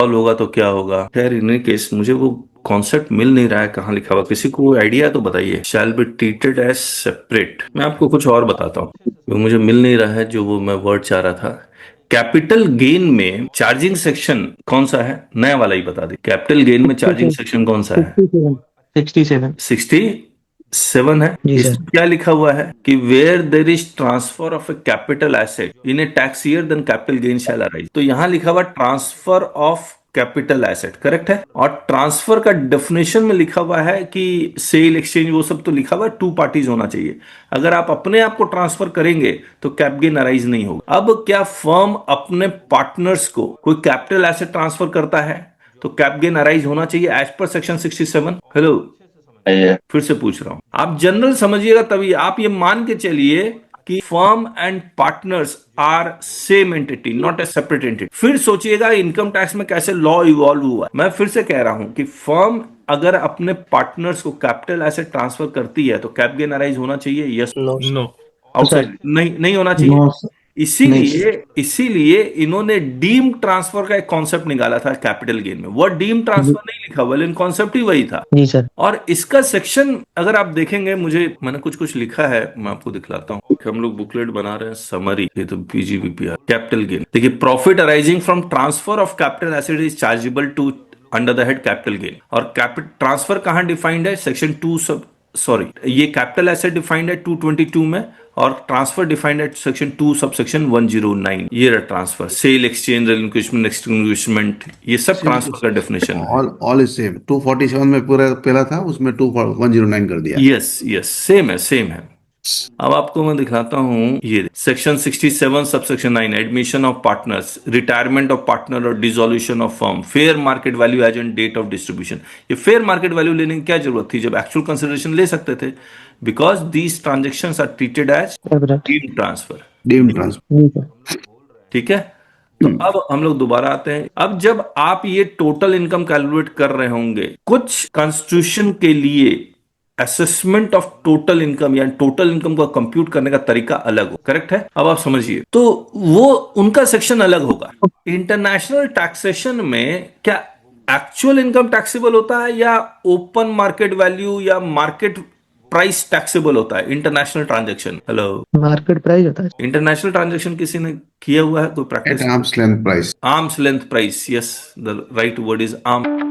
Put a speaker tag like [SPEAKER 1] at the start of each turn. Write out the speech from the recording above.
[SPEAKER 1] Solve होगा तो क्या होगा। खैर इन केस मुझे वो कॉन्सेप्ट मिल नहीं रहा है, कहाँ लिखा हुआ, किसी को आइडिया है तो बताइए। Shall be treated as separate. मैं आपको कुछ और बताता हूँ, वो मुझे मिल नहीं रहा है जो वो मैं वर्ड चाह रहा था। कैपिटल गेन में चार्जिंग सेक्शन कौन सा है, नया वाला ही बता दे। कैपिटल गेन में चार्जिंग
[SPEAKER 2] 67।
[SPEAKER 1] सेक्शन कौन सा है?
[SPEAKER 2] 67। 67।
[SPEAKER 1] 67 है।
[SPEAKER 2] जी सर।
[SPEAKER 1] इसमें क्या लिखा हुआ है कि where there is transfer of a capital asset in a tax year then capital gain shall arise. तो यहां लिखा हुआ transfer of capital asset, correct है। और ट्रांसफर का डेफिनेशन में लिखा हुआ है कि सेल एक्सचेंज वो सब तो लिखा हुआ है, टू पार्टीज होना चाहिए। अगर आप अपने आप को ट्रांसफर करेंगे तो कैप गेन अराइज नहीं होगा। अब क्या फर्म अपने पार्टनर्स को कोई कैपिटल एसेट ट्रांसफर करता है तो कैप गेन अराइज होना चाहिए एज पर सेक्शन 67। हेलो, फिर से पूछ रहा हूं, आप जनरल समझिएगा तभी। आप ये मान के चलिए कि firm and partners are same entity, not a separate entity. फिर सोचिएगा इनकम टैक्स में कैसे लॉ इवॉल्व हुआ। मैं फिर से कह रहा हूं कि फर्म अगर अपने पार्टनर्स को कैपिटल एसेट ट्रांसफर करती है तो कैप गेन अराइज होना चाहिए, yes
[SPEAKER 2] no
[SPEAKER 1] no.
[SPEAKER 2] Sir.
[SPEAKER 1] Outside नहीं, नहीं होना चाहिए।
[SPEAKER 2] No sir. नहीं
[SPEAKER 1] इसीलिए
[SPEAKER 2] सर।
[SPEAKER 1] इसीलिए इन्होंने डीम ट्रांसफर का एक कॉन्सेप्ट निकाला था कैपिटल गेन में। वो डीम
[SPEAKER 2] जी।
[SPEAKER 1] ट्रांसफर नहीं लिखा हुआ, लेकिन कॉन्सेप्ट ही वही था।
[SPEAKER 2] जी सर।
[SPEAKER 1] और इसका सेक्शन अगर आप देखेंगे, मैंने कुछ कुछ लिखा है, मैं आपको दिखलाता हूँ कि हम लोग बुकलेट बना रहे हैं, समरी। ये तो पीजीबीपीआर कैपिटल गेन देखिए, profit arising from transfer of capital asset is chargeable to under the head capital gain. और कैपिटल ट्रांसफर कहां डिफाइंड है, सेक्शन टू सब, सॉरी, ये कैपिटल एसेट डिफाइंड है 222 में, और ट्रांसफर डिफाइंड है सेक्शन 2 सब सेक्शन 109। ये रहा ट्रांसफर, सेल एक्सचेंज रिलिंक्विशमेंट एक्सटिंग्विशमेंट, ये सब ट्रांसफर का डेफिनेशन है।
[SPEAKER 3] All is same. 247 में पूरा पहला था, उसमें 109 कर दिया।
[SPEAKER 1] यस यस, सेम है, सेम है। अब आपको मैं दिखाता हूं, ये section 67 sub section 9, admission of partners, retirement of partner और dissolution of firm, fair market value as and date of distribution. ये फेयर मार्केट वैल्यू लेने की क्या जरूरत थी जब एक्चुअल कंसिडरेशन ले सकते थे? Because these transaction are treated as
[SPEAKER 2] एवरेट।
[SPEAKER 1] Deem transfer.
[SPEAKER 3] Deem transfer.
[SPEAKER 2] जी सर।
[SPEAKER 1] ठीक है। तो अब हम लोग दोबारा आते हैं। अब जब आप ये टोटल इनकम कैलकुलेट कर रहे होंगे, कुछ कॉन्स्टिट्यूशन के लिए असेसमेंट ऑफ टोटल इनकम या टोटल इनकम को कंप्यूट करने का तरीका अलग हो, करेक्ट है। अब आप समझिए, तो वो उनका सेक्शन अलग होगा। इंटरनेशनल टैक्सेशन में क्या एक्चुअल इनकम टैक्सेबल होता है या ओपन मार्केट वैल्यू या मार्केट प्राइस टैक्सेबल होता है? International transaction, hello,
[SPEAKER 2] market price होता है।
[SPEAKER 1] इंटरनेशनल ट्रांजेक्शन किसी ने किया हुआ है, कोई
[SPEAKER 3] at
[SPEAKER 1] practice?
[SPEAKER 3] Arms length price.
[SPEAKER 1] Arms length price, yes, the right word is arm.